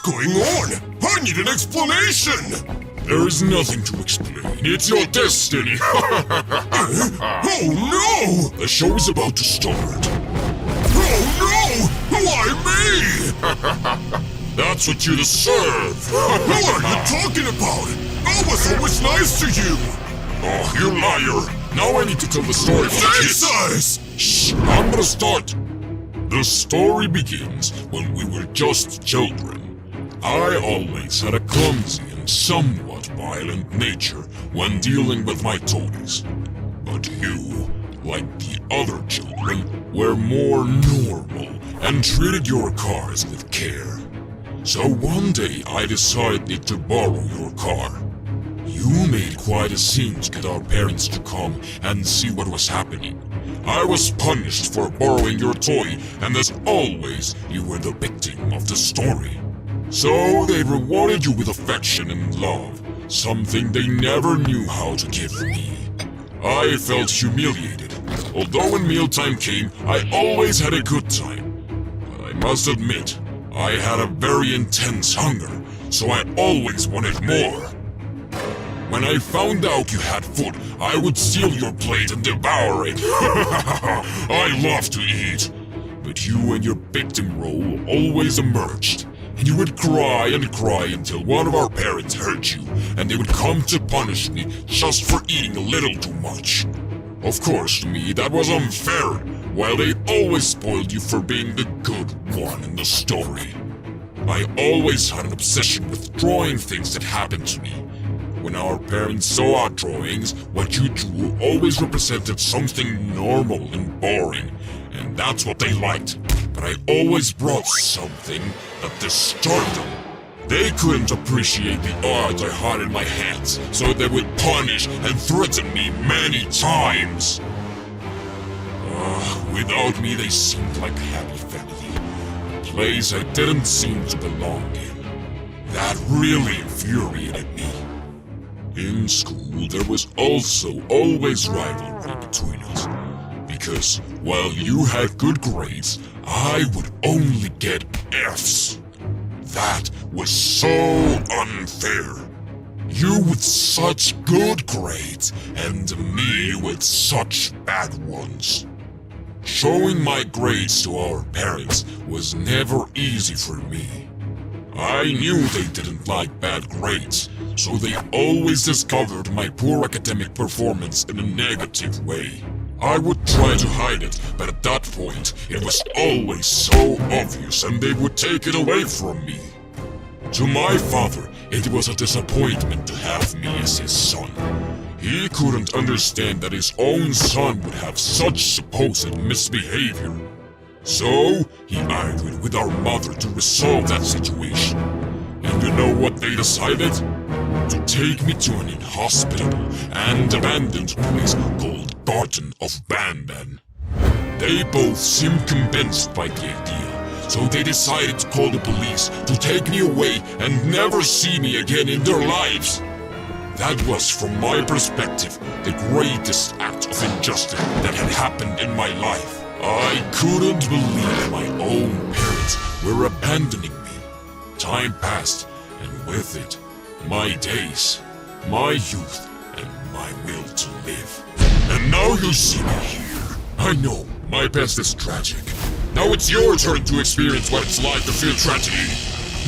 going on? I need an explanation! There is nothing to explain. It's your destiny. Oh no! The show is about to start. Oh no! Why me? That's what you deserve. What are you talking about? I was always nice to you! Oh, you liar. Now I need to tell the story for the kids. Jesus! Shh, I'm gonna start. The story begins when we were just children. I always had a clumsy and somewhat violent nature when dealing with my toys. But you, like the other children, were more normal and treated your cars with care. So one day I decided to borrow your car. You made quite a scene to get our parents to come and see what was happening. I was punished for borrowing your toy, and as always, you were the victim of the story. So they rewarded you with affection and love, something they never knew how to give me. I felt humiliated, although when mealtime came, I always had a good time. But I must admit, I had a very intense hunger, so I always wanted more. When I found out you had food, I would steal your plate and devour it. I love to eat. But you and your victim role always emerged. And you would cry and cry until one of our parents heard you, and they would come to punish me just for eating a little too much. Of course, to me, that was unfair, while they always spoiled you for being the good one in the story. I always had an obsession with drawing things that happened to me. When our parents saw our drawings, what you drew always represented something normal and boring, and that's what they liked. But I always brought something that disturbed them. They couldn't appreciate the art I had in my hands, so they would punish and threaten me many times. Without me, they seemed like a happy family, a place I didn't seem to belong in. That really infuriated me. In school, there was also always rivalry between us. Because while you had good grades, I would only get Fs. That was so unfair. You with such good grades, and me with such bad ones. Showing my grades to our parents was never easy for me. I knew they didn't like bad grades, so they always discovered my poor academic performance in a negative way. I would try to hide it, but at that point, it was always so obvious and they would take it away from me. To my father, it was a disappointment to have me as his son. He couldn't understand that his own son would have such supposed misbehavior. So, he argued with our mother to resolve that situation. And you know what they decided? To take me to an inhospitable and abandoned place called GARTEN of BAN BAN. They both seemed convinced by the idea, so they decided to call the police to take me away and never see me again in their lives. That was, from my perspective, the greatest act of injustice that had happened in my life. I couldn't believe my own parents were abandoning me. Time passed, and with it, my days, my youth, and my will to live. And now you see me here. I know, my past is tragic. Now it's your turn to experience what it's like to feel tragedy.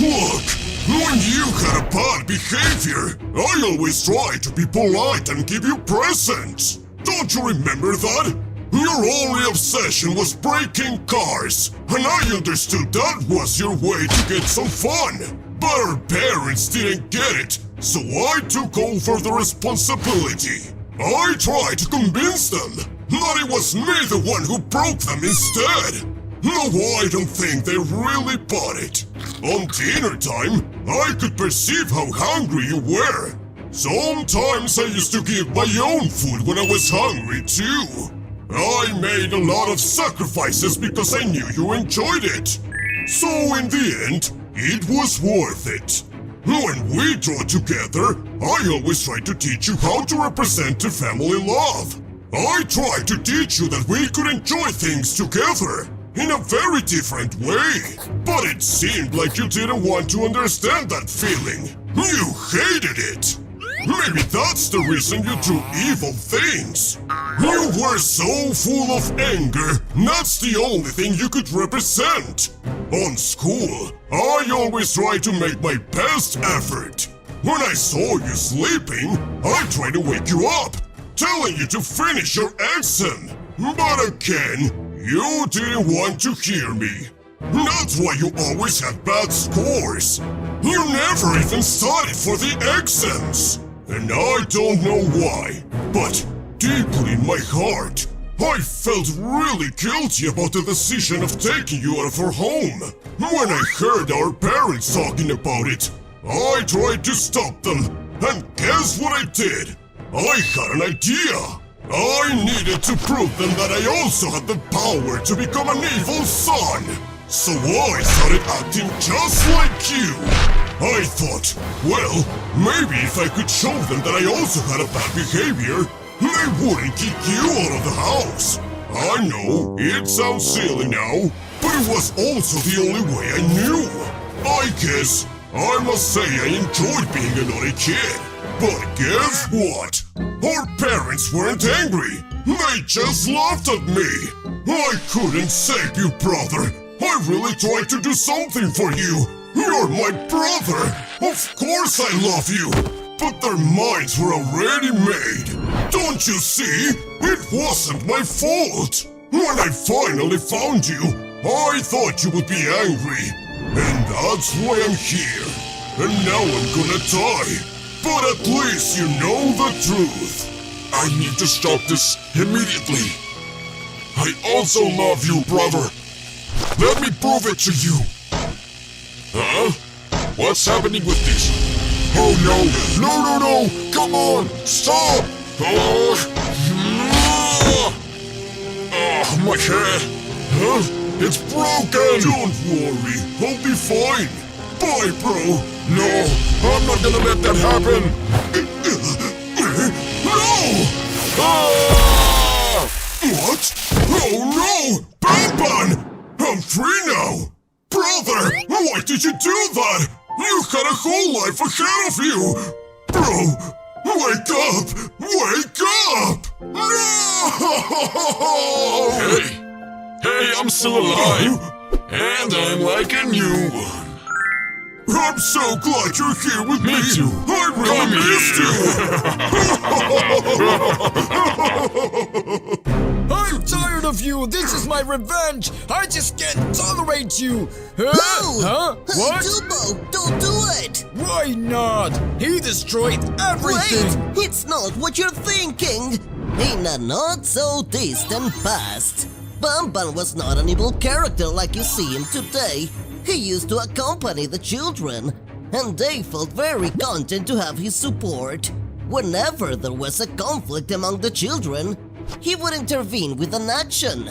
Look, when you had a bad behavior, I always tried to be polite and give you presents. Don't you remember that? Your only obsession was breaking cars, and I understood that was your way to get some fun. But our parents didn't get it, so I took over the responsibility. I tried to convince them that it was me the one who broke them instead. No, I don't think they really bought it. On dinner time, I could perceive how hungry you were. Sometimes I used to give my own food when I was hungry too. I made a lot of sacrifices because I knew you enjoyed it. So in the end, it was worth it. When we draw together, I always try to teach you how to represent the family love. I try to teach you that we could enjoy things together. in a very different way. But it seemed like you didn't want to understand that feeling. You hated it. Maybe that's the reason you do evil things. You were so full of anger, that's the only thing you could represent. On school, I always try to make my best effort. When I saw you sleeping, I tried to wake you up, telling you to finish your exam. But again, you didn't want to hear me. That's why you always had bad scores. You never even studied for the exams. And I don't know why, but deeply in my heart, I felt really guilty about the decision of taking you out of our home. When I heard our parents talking about it, I tried to stop them, and guess what I did? I had an idea. I needed to prove them that I also had the power to become an evil son. So I started acting just like you. I thought, well, maybe if I could show them that I also had a bad behavior, they wouldn't kick you out of the house. I know, it sounds silly now, but it was also the only way I knew. I guess I must say I enjoyed being a naughty kid. But guess what? Our parents weren't angry. They just laughed at me. I couldn't save you, brother. I really tried to do something for you. You're my brother! Of course I love you! But their minds were already made! Don't you see? It wasn't my fault! When I finally found you, I thought you would be angry. And that's why I'm here. And now I'm gonna die. But at least you know the truth. I need to stop this immediately. I also love you, brother. Let me prove it to you. Huh? What's happening with this? Oh no! No! Come on! Stop! Oh, my head! Huh? It's broken! Don't worry, I'll be fine. Bye, bro. No! I'm not gonna let that happen! No! Ah! What? Oh no! Ban! I'm free now! Brother, why did you do that? You had a whole life ahead of you! Bro, wake up! Wake up! No! Hey, I'm still alive! And I'm like a new one. I'm so glad you're here with me! Me too! I really missed you! I'm tired of you! This is my revenge! I just can't tolerate you! No! Huh? What? Dumbo, don't do it! Why not? He destroyed everything! Wait! It's not what you're thinking! In a not-so-distant past, Ban Ban was not an evil character like you see him today. He used to accompany the children, and they felt very content to have his support. Whenever there was a conflict among the children, he would intervene with an action.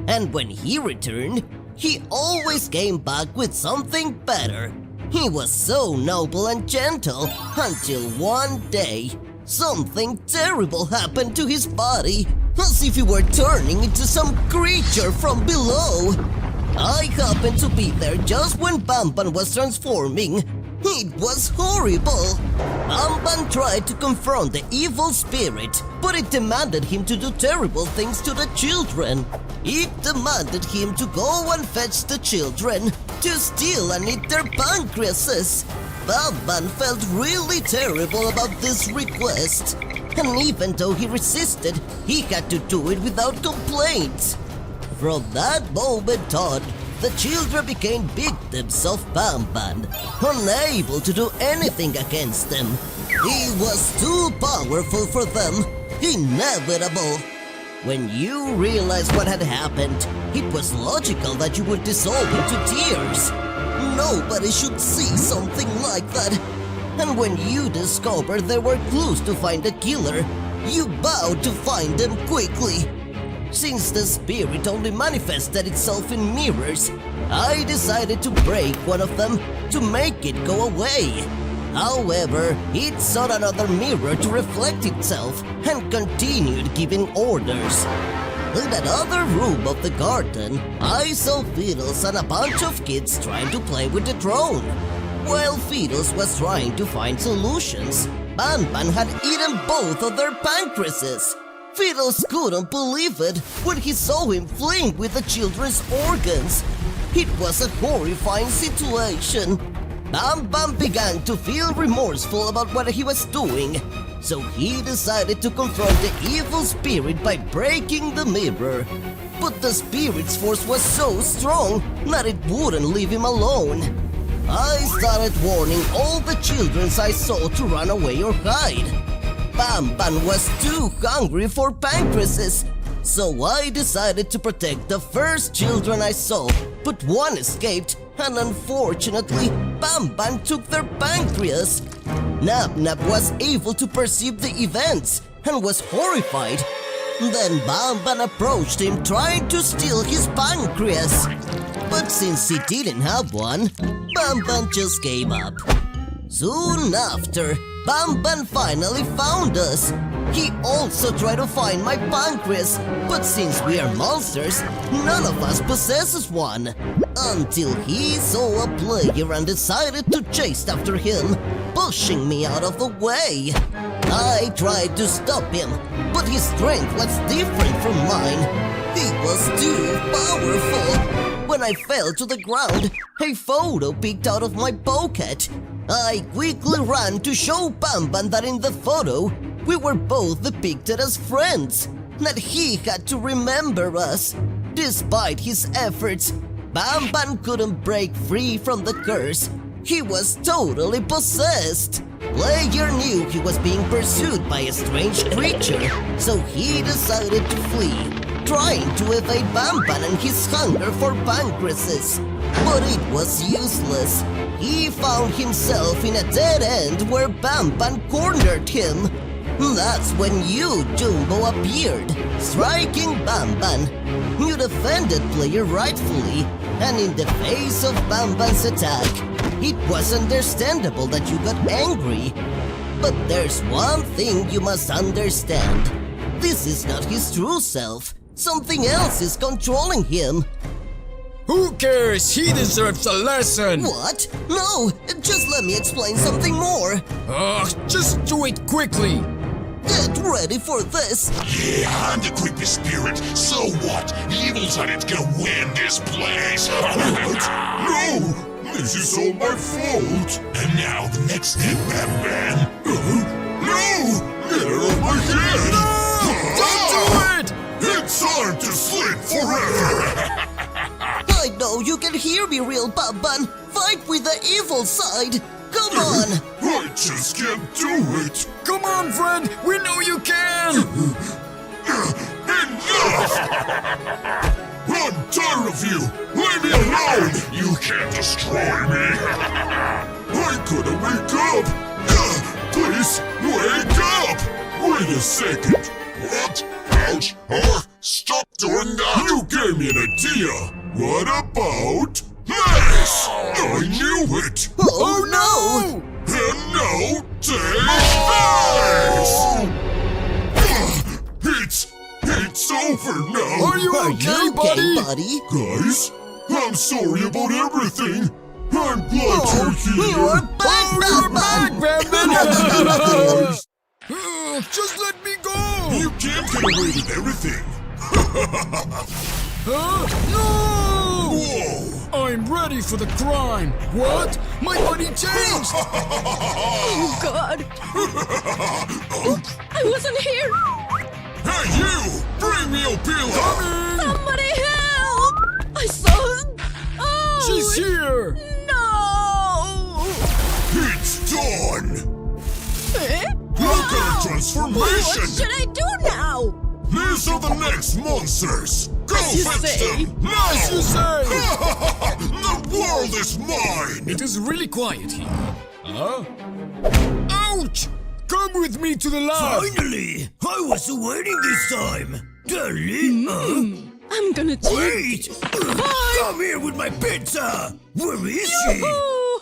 And when he returned, he always came back with something better. He was so noble and gentle until one day, something terrible happened to his body, as if he were turning into some creature from below. I happened to be there just when Ban Ban was transforming. It was horrible. Ban Ban tried to confront the evil spirit, but it demanded him to do terrible things to the children. It demanded him to go and fetch the children, to steal and eat their pancreases. Ban Ban felt really terrible about this request. And even though he resisted, he had to do it without complaints. From that moment on, the children became victims of Ban Ban, unable to do anything against them. He was too powerful for them, inevitable. When you realized what had happened, it was logical that you would dissolve into tears. Nobody should see something like that. And when you discovered there were clues to find the killer, you vowed to find them quickly. Since the spirit only manifested itself in mirrors, I decided to break one of them to make it go away. However, it sought another mirror to reflect itself and continued giving orders. In another room of the garden, I saw Fiddles and a bunch of kids trying to play with the drone. While Fiddles was trying to find solutions, Ban Ban had eaten both of their pancreases. Fiddles couldn't believe it when he saw him playing with the children's organs. It was a horrifying situation. Ban Ban began to feel remorseful about what he was doing, so he decided to confront the evil spirit by breaking the mirror. But the spirit's force was so strong that it wouldn't leave him alone. I started warning all the children I saw to run away or hide. Ban Ban was too hungry for pancreases, so I decided to protect the first children I saw, but one escaped, and unfortunately, Ban Ban took their pancreas. Nap Nap was able to perceive the events and was horrified. Then Ban Ban approached him trying to steal his pancreas. But since he didn't have one, Ban Ban just gave up. Soon after, Ban Ban finally found us. He also tried to find my pancreas, but since we are monsters, none of us possesses one. Until he saw a player and decided to chase after him, pushing me out of the way. I tried to stop him, but his strength was different from mine. He was too powerful. When I fell to the ground, a photo peeked out of my pocket. I quickly ran to show Ban Ban that in the photo, we were both depicted as friends, that he had to remember us. Despite his efforts, Ban Ban couldn't break free from the curse. He was totally possessed. Player knew he was being pursued by a strange creature, so he decided to flee, trying to evade Ban Ban and his hunger for pancreases. But it was useless. He found himself in a dead end where Ban Ban cornered him. That's when you, Jumbo, appeared, striking Ban Ban. You defended player rightfully, and in the face of Ban Ban's attack, it was understandable that you got angry. But there's one thing you must understand. This is not his true self. Something else is controlling him. Who cares? He deserves a lesson! What? No! Just let me explain something more. Just do it quickly! Get ready for this. Yeah, I'm the creepy spirit. So what? Evil's on it's gonna win this place. What? No! This is all my fault! And now the next step, Ban Ban. No! Get out of my head! Don't do it! It's time to sleep forever! I know you can hear me, real Ban Ban. Fight with the evil side. Come on. I just can't do it! Come on, friend! We know you can! Enough! I'm tired of you! Leave me alone! You can't destroy me. I gotta wake up! Please, wake up! Wait a second! What? Ouch! Stop doing that! You gave me an idea! What about this? I knew it! Oh no! And now, take this! It's over now! Are you Are okay, you buddy? okay, buddy? Guys, I'm sorry about everything! I'm glad you're here! You're back, You're Ban back, Ban! Ban Ban! Guys, Just let me go! you can't get away with everything! Huh? No! Whoa! I'm ready for the crime! What? My body changed! Oh, God! I wasn't here! Hey, you! Bring me a pillow! Somebody help! I saw... Oh! She's here! No! It's done! Eh? Look at What the transformation! should I do now? These are the next monsters! Go As you fetch say. them! As you say! The world is mine! It is really quiet here. Huh? Ouch! Come with me to the lab! Finally! I was waiting this time! Darling, I'm gonna take... wait! Come here with my pizza! Where is she? Oh.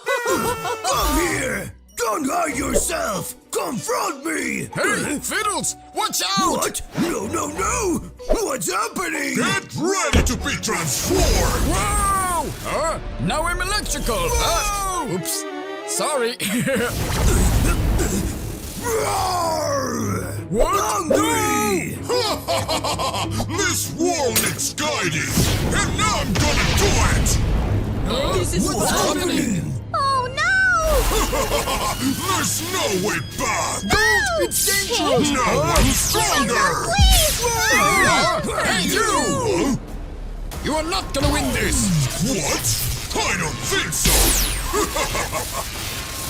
Come here! Don't hide yourself! Confront me! Hey, Fiddles! Watch out! What? No, no, no! What's happening? Get ready to be transformed! Whoa! Now I'm electrical! Oops. Sorry. Roar! What? Hungry! This wall needs guiding, and now I'm gonna do it! This is What's happening? Oh no! There's no way back! Don't! It's dangerous! Now I'm stronger! Hey, you! You are not gonna win this! What? I don't think so!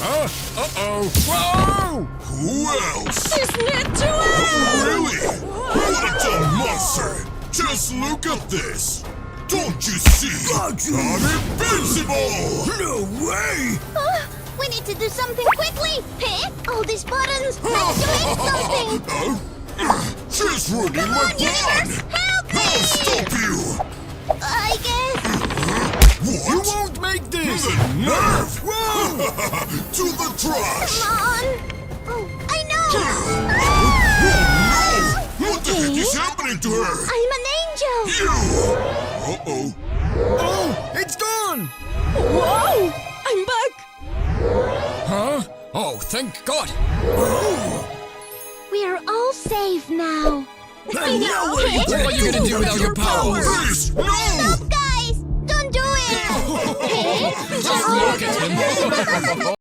Uh-oh! Whoa! Who else? Isn't it too Oh, really? What a dumb monster! Just look at this! Don't you see? Got you. I'm invincible! No way! We need to do something quickly! Hey, all these buttons! Let's do something! She's ruining my plan! Help me! I'll stop you! I guess... You What? won't make this! The nerve! To the trash! Come on! Oh, I know! Oh no! What the heck is happening to her? I'm an angel! You! Uh-oh. Oh! It's gone! Whoa! I'm back! Huh? Oh, thank God! We're all safe now! And now what What are you gonna do without your powers? Please, no! Guys, don't do it! Hey, Just look at him!